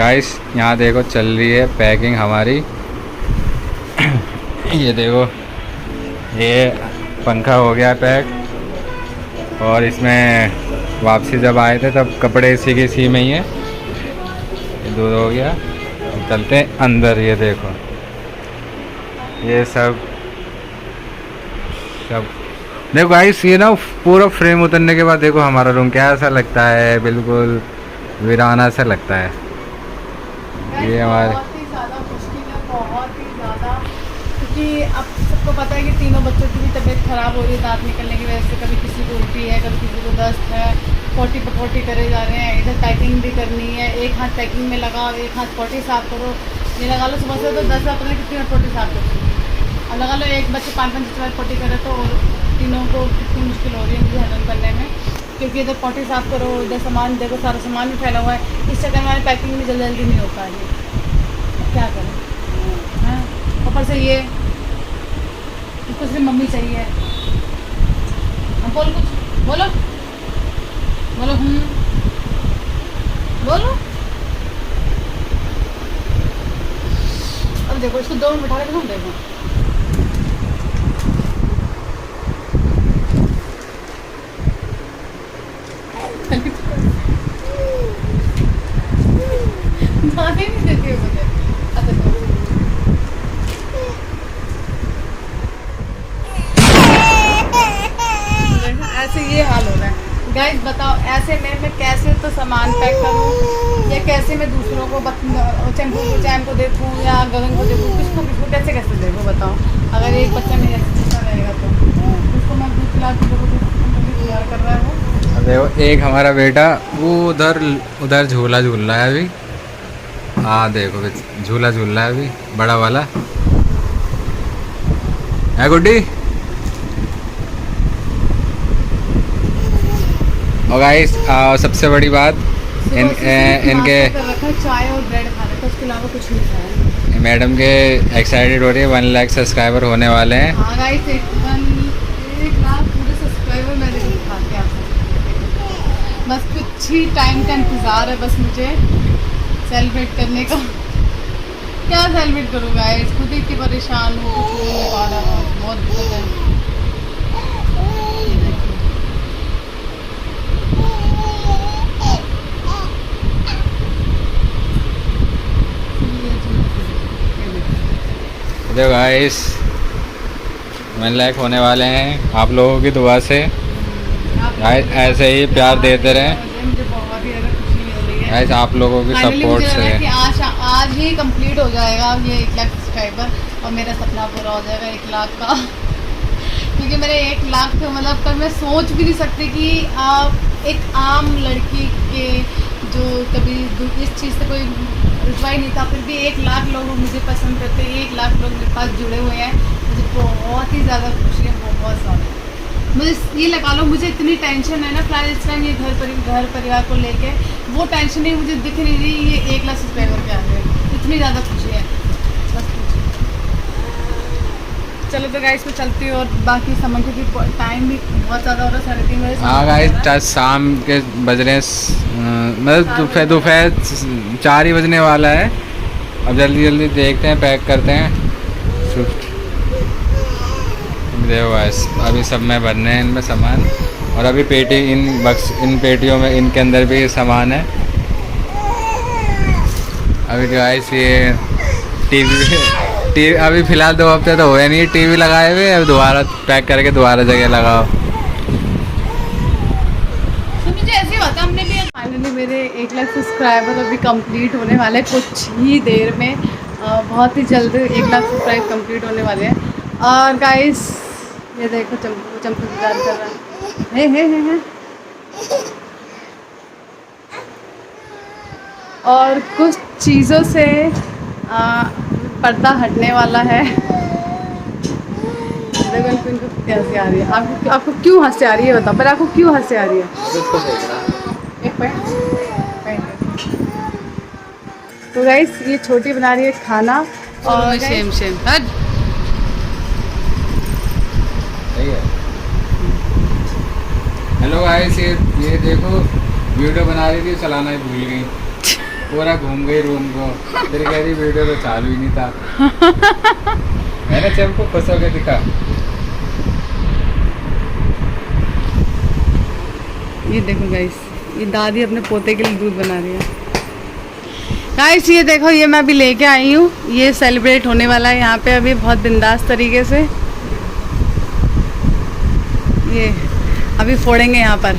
Guys यहाँ देखो चल रही है पैकिंग हमारी। ये देखो, ये पंखा हो गया पैक, और इसमें वापसी जब आए थे तब कपड़े इसी में ही है। ये दूध हो गया। अब चलते हैं अंदर। ये देखो, ये सब देखो गाइस, ये ना पूरा फ्रेम उतरने के बाद देखो हमारा रूम कैसा लगता है, बिल्कुल वीराना सा लगता है। ये हमारे बहुत ही ज़्यादा मुश्किल है, बहुत ही ज़्यादा, क्योंकि अब सबको पता है कि तीनों बच्चों की भी तबीयत ख़राब हो रही है दांत निकलने की वजह से। कभी किसी को उल्टी है, कभी किसी को दस्त है, पोटी पर पोटी करे जा रहे हैं। इधर पैकिंग भी करनी है, एक हाथ पैकिंग में लगाओ, एक हाथ पोटी साफ़ करो। ये लगा लो सुबह से तो 10 बार पता नहीं कितनी बार पोटी साफ़ करती है। अब लगा लो एक बच्चे 5-5 बार पोटी करे तो तीनों को कितनी मुश्किल हो रही है मुझे हैंडल करने में, क्योंकि इधर पोटी साफ़ करो, इधर सामान देखो, सारा सामान भी फैला हुआ है। इस चक्कर में हमारी पैकिंग भी जल्दी जल्दी नहीं हो पा रही है। क्या करें हैं? ऊपर से ये इसको सिर्फ मम्मी चाहिए। हम बोल, कुछ बोलो, बोलो, बोलो। अब देखो इसको 2 मिनट बैठा के देखो। जाने नहीं देती है मुझे। अच्छा तो ऐसे ये हाल हो रहा है गाइस। बताओ ऐसे में मैं कैसे तो सामान पैक करूँ, या कैसे मैं दूसरों को चैम्पू को चैन को देखूँ, या गगन को देखूँ, किसको कैसे कैसे देखूँ बताओ। अगर एक बच्चा मेरे ऐसा रहेगा तो उसको मैं दूध पिला के तैयार कर रहा हूँ। देखो, एक हमारा बेटा वो उधर झूला झूल रहा है अभी। हाँ देखो, झूला झूल रहा है अभी, बड़ा वाला है गुड्डी। और गाइस सबसे बड़ी बात इनके चाय और ब्रेड खा रहे थे, उसके अलावा कुछ नहीं खाया। मैडम के एक्साइटेड हो रही है, 1 लाख सब्सक्राइबर होने वाले हैं। हाँ गाइस, 1 लाख पूरे सब्सक्राइबर मैंने दिखा के आपको, बस कुछ ही टाइम का इंतज़ार है बस मुझे सेलिब्रेट करने का। क्या सेलिब्रेट करूँ गाइस, खुद ही इतनी परेशान हूँ, कुछ हो नहीं पा रहा, बहुत दिक्कत है। देखो गाइस, 1 लाख होने वाले हैं आप लोगों की दुआ से। गाइस ऐसे ही प्यार देते रहें मुझे बहुत ही ज़्यादा खुशी मिल रही है गाइस, आप लोगों की फाइनली। सपोर्ट मुझे लग रहा है से। कि आज ही कंप्लीट हो जाएगा ये 1 लाख सब्सक्राइबर, और मेरा सपना पूरा हो जाएगा 1 लाख का। क्योंकि मेरे 1 लाख मतलब पर मैं सोच भी नहीं सकती कि आप एक आम लड़की के जो कभी इस चीज़ से कोई रुतबा ही नहीं था, फिर भी 1 लाख लोग मुझे पसंद करते हैं, 1 लाख लोग मेरे पास जुड़े हुए हैं। मुझे बहुत ही ज़्यादा खुशी है, बहुत ज़्यादा। मुझे ये लगा लो, मुझे इतनी टेंशन है ना फिलहाल इस टाइम ये घर परिवार को लेके, वो टेंशन ही मुझे दिख नहीं रही। ये 1 लाख सब्सक्राइबर के आ गए, इतनी ज़्यादा खुशी है बस पूछिए। चलो तो गाइस मैं चलती हूँ, और बाकी समझ, क्योंकि टाइम भी बहुत ज़्यादा हो रहा है, 3:30 बजे। हाँ गाइस, शाम के बज रहे मतलब दोपहर 4 ही बजने वाला है। अब जल्दी जल्दी देखते हैं, पैक करते हैं। देखो गाइस, अभी सब में भरने हैं इनमें सामान, और अभी पेटी इन पेटियों में, इनके अंदर भी सामान है। अभी गाइस ये टीवी अभी फ़िलहाल 2 हफ्ते तो हुए नहीं टीवी लगाए हुए, अब दोबारा पैक करके दोबारा जगह लगाओ। तो मुझे ऐसे ही होता, हमने भी फाइनली मेरे 1 लाख सब्सक्राइबर अभी कंप्लीट होने वाले हैं कुछ ही देर में। बहुत ही जल्द 1 लाख सब्सक्राइब कंप्लीट होने वाले हैं। और गाइस ये देखो चंपू इंतजार कर रहा है। और कुछ चीज़ों से पर्दा हटने वाला है। देखो इनको कितनी हंसी आ रही है। आपको क्यों हंसी आ रही है बताओ, पर आपको क्यों हंसी आ रही है? एक पॉइंट। तो गाइस ये छोटी बना रही है खाना, और सेम हट। हेलो गाइस, ये देखो वीडियो बना रही थी, चलाना ही भूल गई। पूरा घूम गई रूम को, फिर कह रही वीडियो तो चालू ही नहीं था। मैंने चल को खुश होकर दिखा। ये देखो गाइस, ये दादी अपने पोते के लिए दूध बना रही है। गाइस ये देखो, ये मैं अभी लेके आई हूँ, ये सेलिब्रेट होने वाला है यहाँ पे अभी बहुत बिंदास तरीके से। ये अभी फोड़ेंगे यहाँ पर,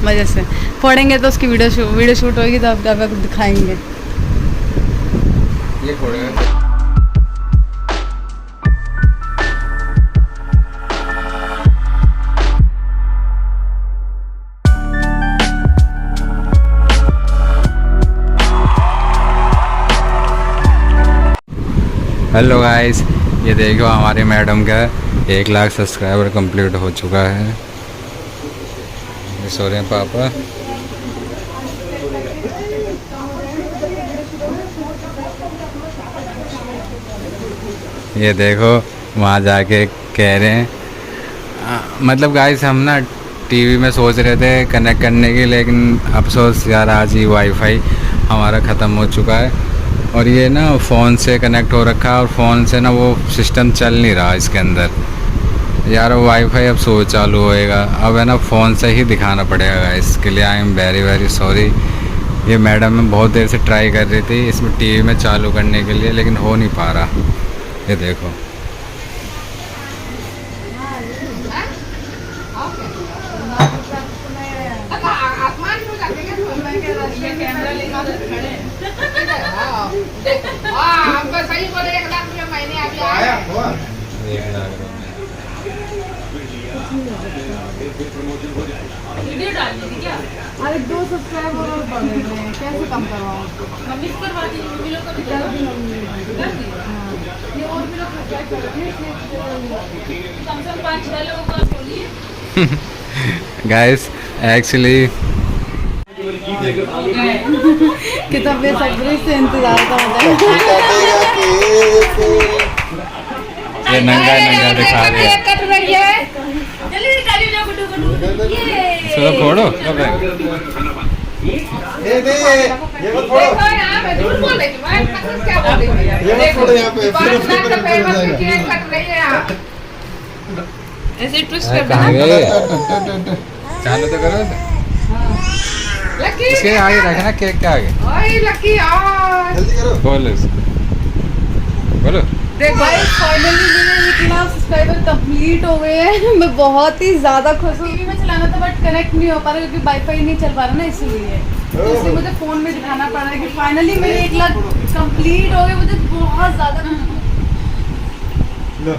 मज़े से फोड़ेंगे तो उसकी वीडियो शूट होगी तो आपको दिखाएंगे। ये फोड़ेगा। हेलो गाइस, ये देखो हमारे मैडम का 1 लाख सब्सक्राइबर कंप्लीट हो चुका है। ये सो रहे हैं पापा। ये देखो वहाँ जाके कह रहे हैं, मतलब गाइस हम ना टीवी में सोच रहे थे कनेक्ट करने की, लेकिन अफसोस यार आज ही वाईफाई हमारा ख़त्म हो चुका है और ये ना फ़ोन से कनेक्ट हो रखा है और फ़ोन से ना वो सिस्टम चल नहीं रहा इसके अंदर। यार वाईफाई अब सो चालू होएगा, अब है ना फ़ोन से ही दिखाना पड़ेगा। इसके लिए I am very very sorry. ये मैडम मैं बहुत देर से ट्राई कर रही थी इसमें टीवी में चालू करने के लिए, लेकिन हो नहीं पा रहा। ये देखो हमको सही बोले 1 लाख रुपया महीने अभी आया। वीडियो डालनी थी क्या? अरे 2 सब्सक्राइबर और बढ़ गए हैं, कैसे कम करवाऊँ? मम्मी से करवाती हूँ, मम्मी लोग को भी कर कर दी मम्मी ने। हाँ, ये और भी लोग सब्सक्राइब कर रहे हैं। कम से कम 5-6 लोगों का बोलिए। गाइस एक्चुअली कितना बेसब्री से इंतजार था मुझे। ये नंगा नंगा दिखा रहे हैं। कट रही है, जल्दी निकाली लो गुड्डू। ये चलो फोड़ो कब है? ये मत फोड़ो। देखो यार, मैं झूठ बोल रही थी, मैं कसम क्या बोल रही थी। ये मत फोड़ो यहाँ पे, 5 लाख का पेपर की केक कट रही है यहाँ। ऐसे ट्विस्ट कर कहाँ देना। गए? चालू तो करो। लकी इसके आगे रखना, केक के आगे। ओए लकी यार, जल्दी करो। बोलो बोलो। देखो फाइनली मेरे इतना सब्सक्राइबर कंप्लीट हो गए हैं। मैं बहुत ही ज़्यादा खुश हूँ। टीवी में चलाना था बट कनेक्ट नहीं हो पा रहा क्योंकि वाईफाई नहीं चल पा रहा ना, इसीलिए तो इसलिए मुझे फ़ोन में दिखाना पड़ रहा है कि फाइनली मेरे 1 लाख कंप्लीट हो गए। मुझे बहुत ज़्यादा लो,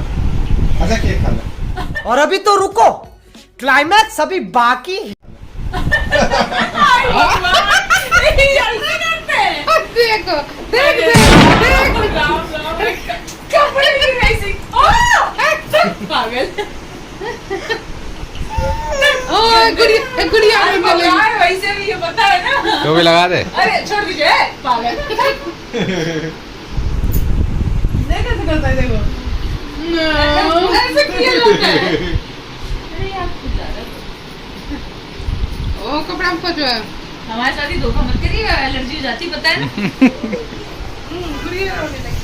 अच्छा केक खा लो। और अभी तो रुको, क्लाइमैक्स अभी बाकी है। देखो देख कपड़े भी वैसे पागल। ओए गुड़िया वैसे भी ये पता है ना। तो भी लगा दे। अरे छोड़ दीजिए पागल। देख कैसे करता है, देखो ऐसे किया लोग हैं। ओ कपड़ा हमको जो है हमारे साथ ही धोखा मत करिए, एलर्जी हो जाती पता है ना। गुड़िया रोने लगी।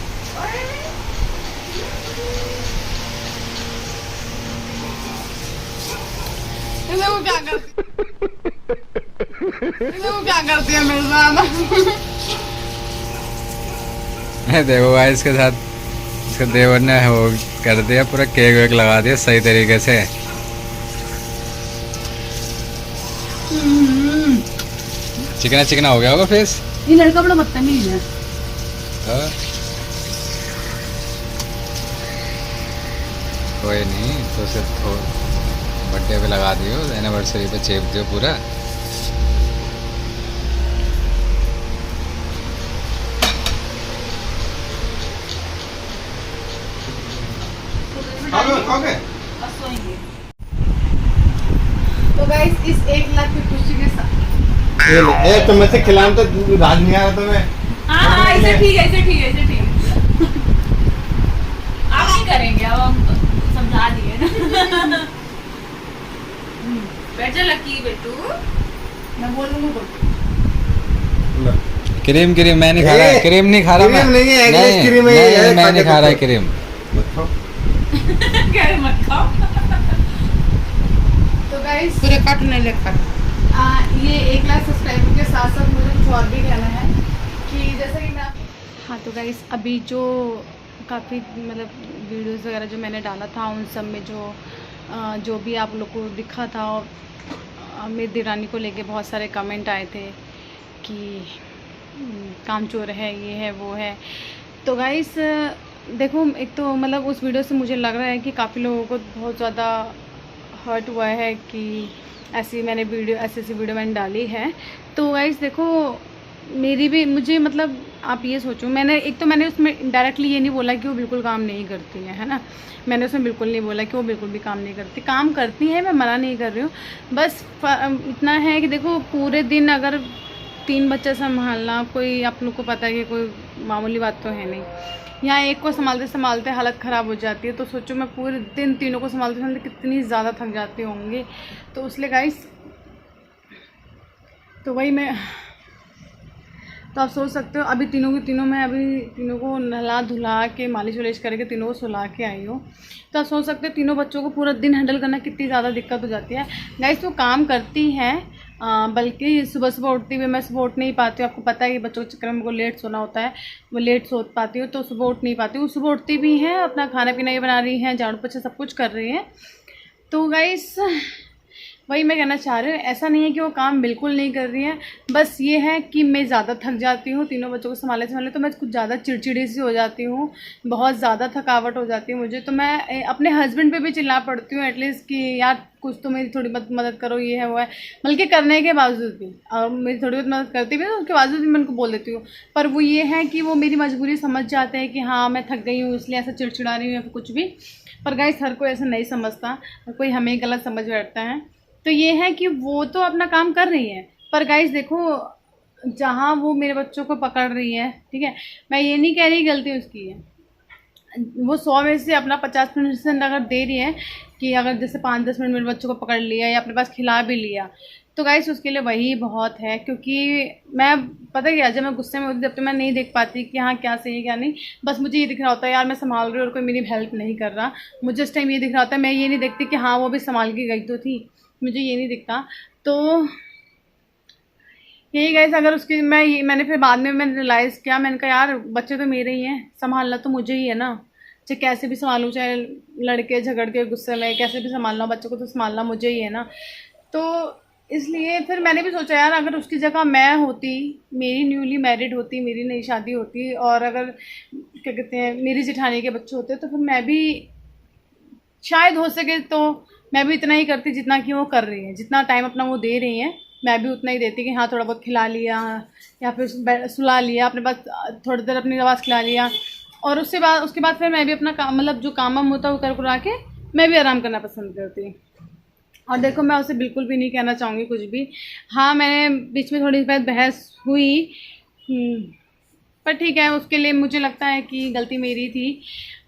देखो क्या करती है मेरे साथ। देखो भाई इसके साथ इसके देवर ने वो कर दिया, पूरा केक वेक लगा दिया सही तरीके से। चिकना चिकना हो गया होगा फेस। ये लड़का बड़ा बदतमीज है। हाँ। कोई नहीं तो सिर्फ बर्थडे पे लगा दियो, एनिवर्सरी पे चेप दियो पूरा। खाओगे? तो गाइस इस 1 लाख की खुशी के साथ ये ले, ए तुम ऐसे खिलाने तो राज नहीं आ रहा तुम्हें। हाँ ऐसे ठीक है, ऐसे ठीक है, ऐसे ठीक है। आप नहीं करेंगे, अब हम समझा दिए ना। बैठ जा लकी बेटू। मैं बोलूंगी लो। क्रीम क्रीम मैं नहीं खा रहा, क्रीम नहीं खा रहा मैं। क्रीम नहीं है, एगलेस क्रीम है, नहीं, मैं नहीं खा रहा है क्रीम। कह रहे मत खाओ। तो गाइस पूरे कार्टून नहीं लेकर। ये 1 लाख सब्सक्राइबर के साथ साथ मुझे कुछ और भी कहना है कि जैसा कि मैं हाँ तो गाइस अभी जो काफ़ी मतलब वीडियोस वगैरह जो मैंने डाला था उन सब में जो भी आप लोग को दिखा था, और मेरी देवरानी को लेके बहुत सारे कमेंट आए थे कि कामचोर है, ये है, वो है। तो गाइस देखो, एक तो मतलब उस वीडियो से मुझे लग रहा है कि काफ़ी लोगों को बहुत ज़्यादा हर्ट हुआ है कि ऐसी वीडियो मैंने डाली है। तो गाइस देखो, मेरी भी मुझे मतलब आप ये सोचो, मैंने उसमें डायरेक्टली ये नहीं बोला कि वो बिल्कुल काम नहीं करती है ना। मैंने उसमें बिल्कुल नहीं बोला कि वो बिल्कुल भी काम नहीं करती, काम करती है, मैं मना नहीं कर रही हूँ। बस इतना है कि देखो, पूरे दिन अगर 3 बच्चे संभालना कोई, आप लोग को पता है कि कोई मामूली बात तो है नहीं। यहाँ एक को संभालते संभालते हालत ख़राब हो जाती है, तो सोचो मैं पूरे दिन तीनों को संभालते संभालते कितनी ज़्यादा थक जाती होंगी। तो इसलिए गाइस, तो वही मैं, तो आप सोच सकते हो अभी तीनों को नहला धुला के मालिश वालिश करके तीनों को सुला के आई हो। तो आप सोच सकते हो तीनों बच्चों को पूरा दिन हैंडल करना कितनी ज़्यादा दिक्कत हो जाती है। गाइस वो काम करती हैं, बल्कि सुबह उठती हुई, मैं सुबह उठ नहीं पाती हूँ, आपको पता है कि बच्चों के चक्कर में मेरे को लेट सोना होता है, वो लेट सो पाती हूँ, तो सुबह उठ नहीं पाती हूँ। सुबह उठती भी हैं, अपना खाना पीना ये बना रही हैं, झाड़ू पोछा सब कुछ कर रही हैं। तो गाइस वही मैं कहना चाह रही हूँ, ऐसा नहीं है कि वो काम बिल्कुल नहीं कर रही हैं, बस ये है कि मैं ज़्यादा थक जाती हूँ तीनों बच्चों को संभाले तो मैं कुछ ज़्यादा चिड़चिड़ी सी हो जाती हूँ, बहुत ज़्यादा थकावट हो जाती है मुझे। तो मैं अपने हस्बैंड पे भी चिल्ला पड़ती हूँ एटलीस्ट कि यार कुछ तो मेरी थोड़ी बहुत मदद करो, ये है वो है, बल्कि करने के बावजूद भी, और मेरी थोड़ी बहुत मदद करती भी है तो उसके बावजूद भी मैं उनको बोल देती हूँ। पर वो ये है कि वो मेरी मजबूरी समझ जाते हैं कि हाँ मैं थक गई हूँ इसलिए ऐसा चिड़चिड़ा रही हूँ या फिर कुछ भी। पर गाइस हर कोई ऐसा नहीं समझता, कोई हमें गलत समझ बैठता है। तो ये है कि वो तो अपना काम कर रही है, पर गाइस देखो, जहाँ वो मेरे बच्चों को पकड़ रही है, ठीक है, मैं ये नहीं कह रही गलती उसकी है, वो 100 में से अपना 50% अगर दे रही है कि अगर जैसे 5-10 मिनट मेरे बच्चों को पकड़ लिया या अपने पास खिला भी लिया, तो गाइस उसके लिए वही बहुत है। क्योंकि मैं पता क्या, जब मैं गुस्से में होती जब तो मैं नहीं देख पाती कि हाँ क्या सही है क्या नहीं, बस मुझे ये दिख रहा होता है यार मैं संभाल रही हूँ और कोई मेरी हेल्प नहीं कर रहा, मुझे उस टाइम ये दिख रहा होता है, मैं ये नहीं देखती कि हाँ वो भी संभाल के गई तो थी, मुझे ये नहीं दिखता। तो यही गाइस, अगर उसकी मैंने फिर बाद में मैंने रियलाइज़ किया, मैंने कहा यार बच्चे तो मेरे ही हैं, संभालना तो मुझे ही है ना, चाहे कैसे भी संभालूँ, चाहे लड़के झगड़ के गुस्से में कैसे भी संभालना, बच्चों को तो संभालना मुझे ही है ना। तो इसलिए फिर मैंने भी सोचा यार अगर उसकी जगह मैं होती, मेरी न्यूली मैरिड होती, मेरी नई शादी होती, और अगर क्या कहते हैं मेरी जेठानी के बच्चे होते, तो फिर मैं भी शायद हो सके तो मैं भी इतना ही करती जितना कि वो कर रही है, जितना टाइम अपना वो दे रही हैं मैं भी उतना ही देती कि हाँ थोड़ा बहुत खिला लिया या फिर सुला लिया, अपने पास थोड़ी देर अपनी आवाज़ खिला लिया, और उसके बाद फिर मैं भी अपना काम, मतलब जो काम वाम होता है वो कर करा के मैं भी आराम करना पसंद करती। और देखो मैं उसे बिल्कुल भी नहीं कहना चाहूँगी कुछ भी। हाँ मैंने बीच में थोड़ी बहुत बहस हुई, पर ठीक है, उसके लिए मुझे लगता है कि गलती मेरी थी।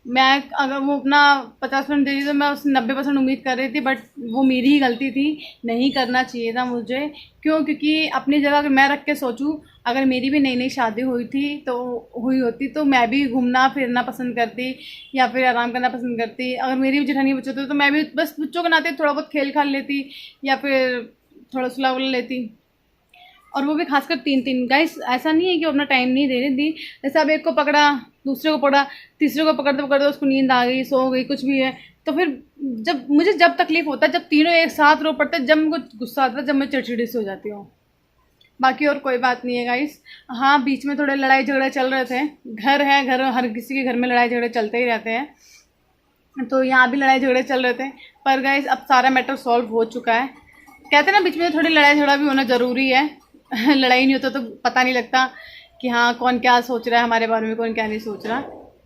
मैं अगर वो अपना 50% दे दी तो मैं उससे 90% उम्मीद कर रही थी, बट वो मेरी ही गलती थी, नहीं करना चाहिए था मुझे। क्यों? क्योंकि अपनी जगह अगर मैं रख के सोचूं, अगर मेरी भी नई नई शादी हुई होती तो मैं भी घूमना फिरना पसंद करती या फिर आराम करना पसंद करती। अगर मेरी भी जेठानी बच्चे होते तो मैं भी बस बच्चों के नाते थोड़ा बहुत खेल खाल लेती या फिर थोड़ा सुला उला लेती, और वो भी खासकर 3-3। गाइस ऐसा नहीं है कि वो अपना टाइम नहीं दे रही थी, जैसे अब एक को पकड़ा, दूसरे को पकड़ा, तीसरे को पकड़ते पकड़ते उसको नींद आ गई, सो गई, कुछ भी है, तो फिर जब तकलीफ़ होता है, जब तीनों एक साथ रो पड़ते, जब मुझको गुस्सा आता है, जब मैं चिड़चिड़ी से हो जाती हूँ। बाकी और कोई बात नहीं है गाइस। हाँ बीच में थोड़े लड़ाई झगड़े चल रहे थे, घर है, घर हर किसी के घर में लड़ाई झगड़े चलते ही रहते हैं, तो यहाँ भी लड़ाई झगड़े चल रहे थे, पर गाइस अब सारा मैटर सॉल्व हो चुका है। कहते हैं ना बीच में थोड़ी लड़ाई झगड़ा भी होना ज़रूरी है लड़ाई नहीं होता तो पता नहीं लगता कि हाँ कौन क्या सोच रहा है हमारे बारे में, कौन क्या नहीं सोच रहा,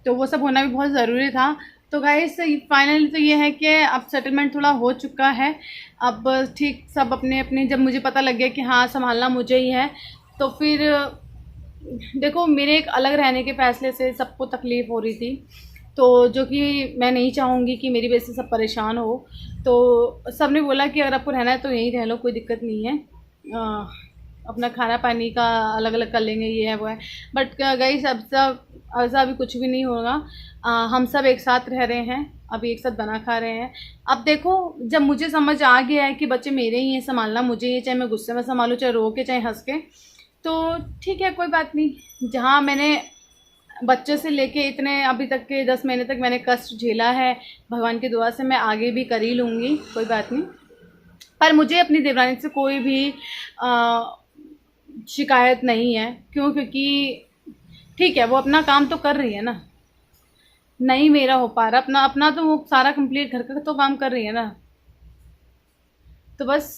तो वो सब होना भी बहुत ज़रूरी था। तो गाइस फाइनली तो ये है कि अब सेटलमेंट थोड़ा हो चुका है, अब ठीक सब अपने अपने, जब मुझे पता लग गया कि हाँ संभालना मुझे ही है, तो फिर देखो मेरे एक अलग रहने के फ़ैसले से सबको तकलीफ़ हो रही थी, तो जो कि मैं नहीं चाहूँगी कि मेरी वजह से सब परेशान हो, तो सब ने बोला कि अगर आपको रहना है तो यहीं रह लो, कोई दिक्कत नहीं है। अपना खाना पानी का अलग अलग कर लेंगे, ये है वो है। बट गाइस अब सब ऐसा अभी कुछ भी नहीं होगा। हम सब एक साथ रह रहे हैं, अभी एक साथ बना खा रहे हैं। अब देखो, जब मुझे समझ आ गया है कि बच्चे मेरे ही हैं, संभालना मुझे ही, चाहे मैं गुस्से में संभालूँ, चाहे रो के, चाहे हंस के, तो ठीक है, कोई बात नहीं। जहाँ मैंने बच्चे से लेके इतने अभी तक के 10 महीने तक मैंने कष्ट झेला है, भगवान की दुआ से मैं आगे भी कर ही लूँगी, कोई बात नहीं। पर मुझे अपनी देवरानी से कोई भी शिकायत नहीं है। क्यों? क्योंकि ठीक है, वो अपना काम तो कर रही है ना, नहीं मेरा हो पा रहा अपना अपना तो वो सारा कंप्लीट घर का तो काम कर रही है ना। तो बस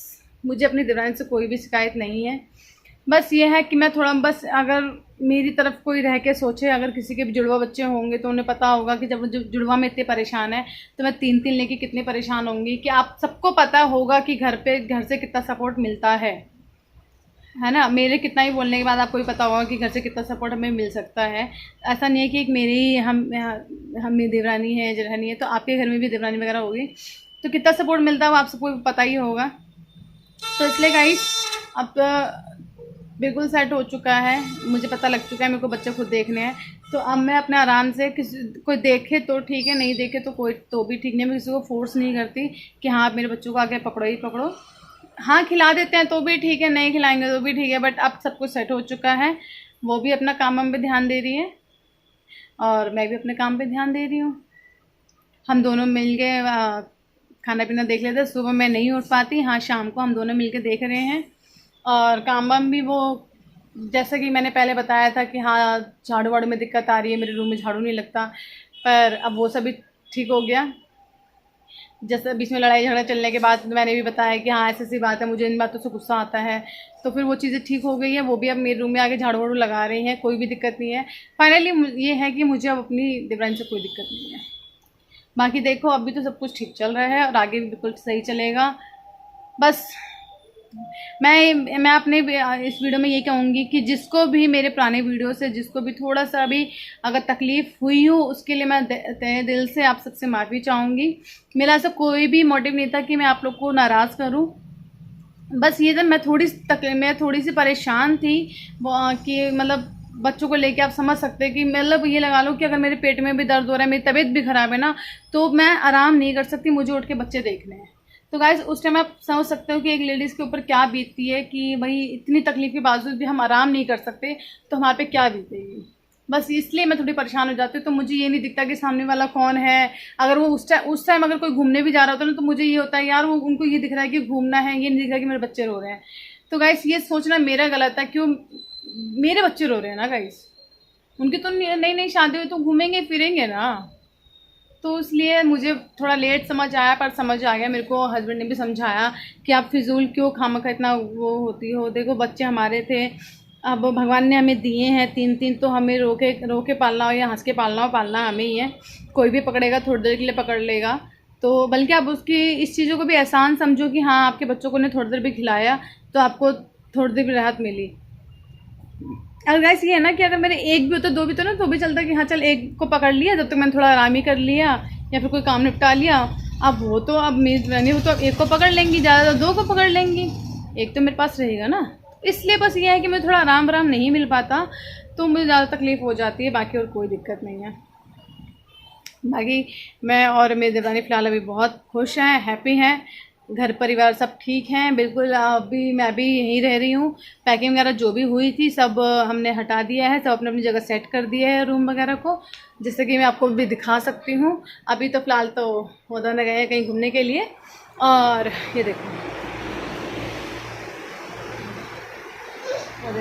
मुझे अपनी देवरानी से कोई भी शिकायत नहीं है। बस ये है कि मैं थोड़ा, बस अगर मेरी तरफ कोई रह के सोचे, अगर किसी के भी जुड़वा बच्चे होंगे तो उन्हें पता होगा कि जब जुड़वा में इतने परेशान है तो मैं 3-3 लेके कितनी परेशान होंगी। कि आप सबको पता होगा कि घर से कितना सपोर्ट मिलता है ना। मेरे कितना ही बोलने के बाद आपको भी पता होगा कि घर से कितना सपोर्ट हमें मिल सकता है। ऐसा नहीं है कि एक मेरी हम देवरानी है, जेठानी है, तो आपके घर में भी देवरानी वगैरह होगी तो कितना सपोर्ट मिलता है वो आप सबको पता ही होगा। तो इसलिए गाइस अब बिल्कुल सेट हो चुका है, मुझे पता लग चुका है मेरे को बच्चे खुद देखने हैं। तो अब मैं अपने आराम से, कोई देखे तो ठीक है, नहीं देखे तो कोई तो भी ठीक नहीं। मैं किसी को फोर्स नहीं करती कि हाँ आप मेरे बच्चों को आगे पकड़ो ही पकड़ो। हाँ खिला देते हैं तो भी ठीक है, नहीं खिलाएंगे तो भी ठीक है। बट अब सब कुछ सेट हो चुका है, वो भी अपना काम पे ध्यान दे रही है और मैं भी अपने काम पे ध्यान दे रही हूँ। हम दोनों मिल के खाना पीना देख लेते। सुबह मैं नहीं उठ पाती, हाँ शाम को हम दोनों मिल के देख रहे हैं। और काम वाम भी वो, जैसा कि मैंने पहले बताया था कि हाँ झाड़ू वाड़ू में दिक्कत आ रही है, मेरे रूम में झाड़ू नहीं लगता, पर अब वो सब भी ठीक हो गया। जैसे बीच में लड़ाई झगड़ा चलने के बाद मैंने भी बताया कि हाँ ऐसी बात है, मुझे इन बातों से गुस्सा आता है, तो फिर वो चीज़ें ठीक हो गई है। वो भी अब मेरे रूम में आके झाड़ू वाड़ू लगा रही हैं, कोई भी दिक्कत नहीं है। फाइनली ये है कि मुझे अब अपनी देवरानी से कोई दिक्कत नहीं है। बाकी देखो अभी तो सब कुछ ठीक चल रहा है और आगे भी बिल्कुल सही चलेगा। बस मैं अपने इस वीडियो में ये कहूँगी कि जिसको भी मेरे पुराने वीडियो से जिसको भी थोड़ा सा भी अगर तकलीफ़ हुई हो उसके लिए मैं तहे दिल से आप सबसे माफ़ी चाहूँगी। मेरा ऐसा कोई भी मोटिव नहीं था कि मैं आप लोग को नाराज़ करूँ। बस ये था मैं थोड़ी सी परेशान थी कि मतलब बच्चों को लेके आप समझ सकते हैं कि मतलब ये लगा लो कि अगर मेरे पेट में भी दर्द हो रहा है, मेरी तबीयत भी ख़राब है ना, तो मैं आराम नहीं कर सकती, मुझे उठ के बच्चे देखने हैं। तो गाइस उस टाइम आप समझ सकते हो कि एक लेडीज़ के ऊपर क्या बीतती है कि भाई इतनी तकलीफ़ के बावजूद भी हम आराम नहीं कर सकते तो हमारे पे क्या बीतेगी। बस इसलिए मैं थोड़ी परेशान हो जाती हूँ। तो मुझे ये नहीं दिखता कि सामने वाला कौन है। अगर वो उस टाइम अगर कोई घूमने भी जा रहा होता है ना तो मुझे ये होता है यार वो उनको ये दिख रहा है कि घूमना है, ये नहीं दिख रहा कि मेरे बच्चे रो रहे हैं। तो गाइस ये सोचना मेरा गलत है, क्यों मेरे बच्चे रो रहे हैं ना गाइस, उनकी तो नई शादी हुई तो घूमेंगे फिरेंगे ना। तो इसलिए मुझे थोड़ा लेट समझ आया, पर समझ आ गया। मेरे को हस्बैंड ने भी समझाया कि आप फिजूल क्यों खामखा इतना वो होती हो। देखो बच्चे हमारे थे, अब भगवान ने हमें दिए हैं 3-3, तो हमें रो के पालना हो या हंस के पालना हो, पालना हमें ही है। कोई भी पकड़ेगा थोड़ी देर के लिए पकड़ लेगा। तो बल्कि आप उसकी इस चीज़ों को भी एहसान समझो कि हाँ आपके बच्चों को ने थोड़ी देर भी खिलाया तो आपको थोड़ी देर भी राहत मिली। अगर गाइस ये है ना कि अगर मेरे एक भी होता, दो भी तो ना, तो भी चलता कि हाँ चल एक को पकड़ लिया जब तक मैंने थोड़ा आराम ही कर लिया या फिर कोई काम निपटा लिया। अब वो तो अब मेरी वो तो एक को पकड़ लेंगी, ज़्यादा 2 को पकड़ लेंगी, एक तो मेरे पास रहेगा ना। इसलिए बस ये है कि मुझे थोड़ा आराम नहीं मिल पाता तो मुझे ज़्यादा तकलीफ़ हो जाती है। बाकी और कोई दिक्कत नहीं है। बाकी मैं और मेरी देवरानी फ़िलहाल अभी बहुत खुश हैं, हैप्पी हैं। घर परिवार सब ठीक हैं बिल्कुल। अभी मैं भी यहीं रह रही हूँ। पैकिंग वगैरह जो भी हुई थी सब हमने हटा दिया है, सब अपने अपनी जगह सेट कर दिया है रूम वगैरह को, जिससे कि मैं आपको भी दिखा सकती हूँ। अभी तो फ़िलहाल तो उधर गए हैं कहीं घूमने के लिए। और ये देखो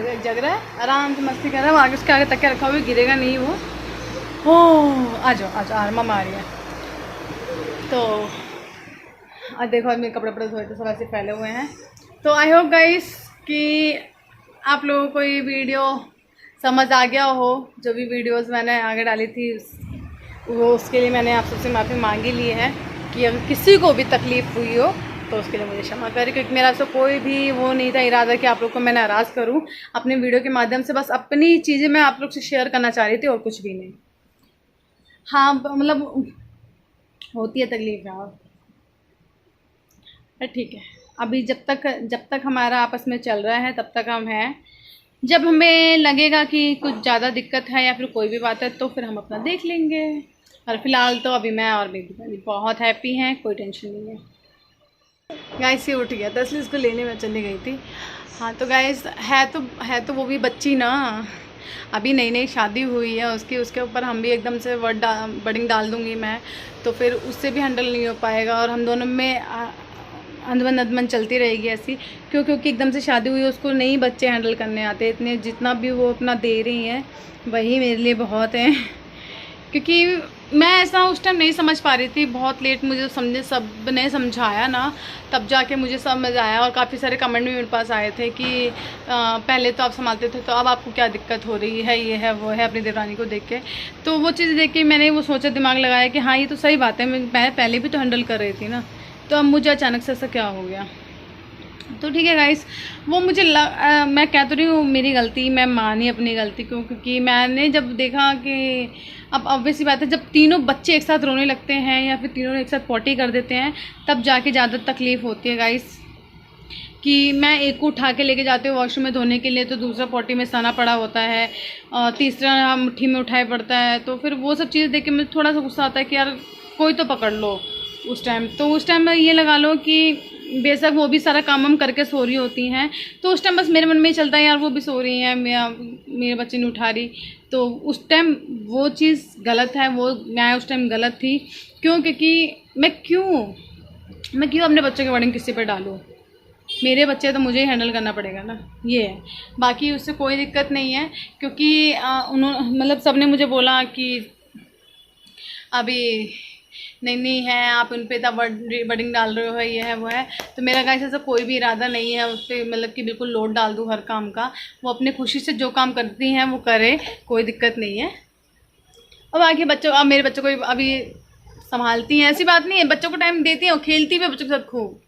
एक जग रहा है, आराम से मस्ती कर रहा है। वो आगे उसके आगे तकिया रखा हुआ, गिरेगा नहीं वो। हो आ जाओ मम्मा आ रही है। तो और देखो मेरे कपड़े धोए तो सब ऐसे फैले हुए हैं। तो आई होप गाइस कि आप लोगों को ये वीडियो समझ आ गया हो। जो भी वीडियोस मैंने आगे डाली थी वो उसके लिए मैंने आप सबसे माफ़ी मांगी ली है कि अगर किसी को भी तकलीफ़ हुई हो तो उसके लिए मुझे क्षमा करें, क्योंकि मेरा से कोई भी वो नहीं था इरादा कि आप लोग को मैं नाराज़ करूं। अपने वीडियो के माध्यम से बस अपनी चीज़ें मैं आप लोग से शेयर करना चाह रही थी और कुछ भी नहीं। हाँ मतलब होती है तकलीफ़ यार, ठीक है। अभी जब तक हमारा आपस में चल रहा है तब तक हम हैं। जब हमें लगेगा कि कुछ ज़्यादा दिक्कत है या फिर कोई भी बात है तो फिर हम अपना देख लेंगे। और फिलहाल तो अभी मैं और बेबी बनी बहुत हैप्पी हैं, कोई टेंशन नहीं है। गाइस ये उठ गया था इसलिए इसको लेने में चली गई थी। हाँ तो गाइस है तो वो भी बच्ची ना, अभी नई नई शादी हुई है उसकी, उसके ऊपर हम भी एकदम से वर्डिंग डाल दूँगी मैं, तो फिर उससे भी हैंडल नहीं हो पाएगा और हम दोनों में अनबन चलती रहेगी ऐसी। क्योंकि एकदम से शादी हुई है, उसको नहीं बच्चे हैंडल करने आते इतने, जितना भी वो अपना दे रही हैं वही मेरे लिए बहुत है। क्योंकि मैं ऐसा उस टाइम नहीं समझ पा रही थी, बहुत लेट मुझे सब ने समझाया ना, तब जाके मुझे समझ आया। और काफ़ी सारे कमेंट भी मेरे पास आए थे कि पहले तो आप संभालते थे तो अब आपको क्या दिक्कत हो रही है, ये है वो है, अपनी देवरानी को देख के। तो वो चीज़ देख के मैंने वो सोचा, दिमाग लगाया कि हाँ ये तो सही बात है, मैं पहले भी तो हैंडल कर रही थी ना, तो अब मुझे अचानक से ऐसा क्या हो गया। तो ठीक है गाइस, वो मुझे मैं कह तो रही हूँ मेरी गलती, मैं मानी अपनी गलती क्योंकि मैंने जब देखा कि अब ऑब्वियसली बात है, जब तीनों बच्चे एक साथ रोने लगते हैं या फिर तीनों एक साथ पॉटी कर देते हैं तब जाके ज़्यादा तकलीफ़ होती है गाइस। कि मैं एक को उठा के लेके जाती हूँ वॉशरूम में धोने के लिए तो दूसरा पॉटी में सना पड़ा होता है और तीसरा मुट्ठी में उठाए पड़ता है, तो फिर वो सब चीज़ें देख के मुझे थोड़ा सा गुस्सा आता है कि यार कोई तो पकड़ लो उस टाइम। तो उस टाइम में ये लगा लो कि बेशक वो भी सारा काम हम करके सो रही होती हैं, तो उस टाइम बस मेरे मन में ही चलता है यार वो भी सो रही हैं, मेरे बच्चे नहीं उठा रही। तो उस टाइम वो चीज़ गलत है, वो मैं उस टाइम गलत थी। क्योंकि मैं क्यों अपने बच्चों के वर्डिंग किसी पर डालूँ, मेरे बच्चे तो मुझे ही हैंडल करना पड़ेगा ना, ये है। बाकी उससे कोई दिक्कत नहीं है क्योंकि उन्होंने मतलब सब ने मुझे बोला कि अभी नहीं है आप उन पर इतना वर्डिंग डाल रहे हो, ये है वो है। तो मेरा गाइस ऐसा कोई भी इरादा नहीं है उस पर, मतलब कि बिल्कुल लोड डाल दूँ हर काम का। वो अपने खुशी से जो काम करती हैं वो करे, कोई दिक्कत नहीं है। और बाकी बच्चों, अब मेरे बच्चों को अभी संभालती हैं, ऐसी बात नहीं है, बच्चों को टाइम देती हैं और खेलती भी बच्चों के साथ खूब।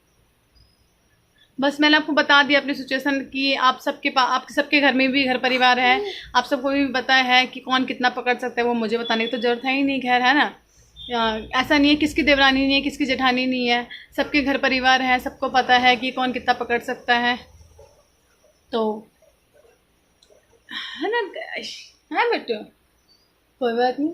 बस मैंने आपको बता दिया अपनी सिचुएशन कि आपके सबके घर में भी घर परिवार है, आप सबको भी पता है कि कौन कितना पकड़ सकता है, वो मुझे बताने की तो ज़रूरत है ही नहीं। खैर है ना, ऐसा नहीं है किसकी देवरानी नहीं है किसकी जेठानी नहीं है, सबके घर परिवार है, सबको पता है कि कौन कितना पकड़ सकता है। तो है ना, है बेटो, कोई बात नहीं।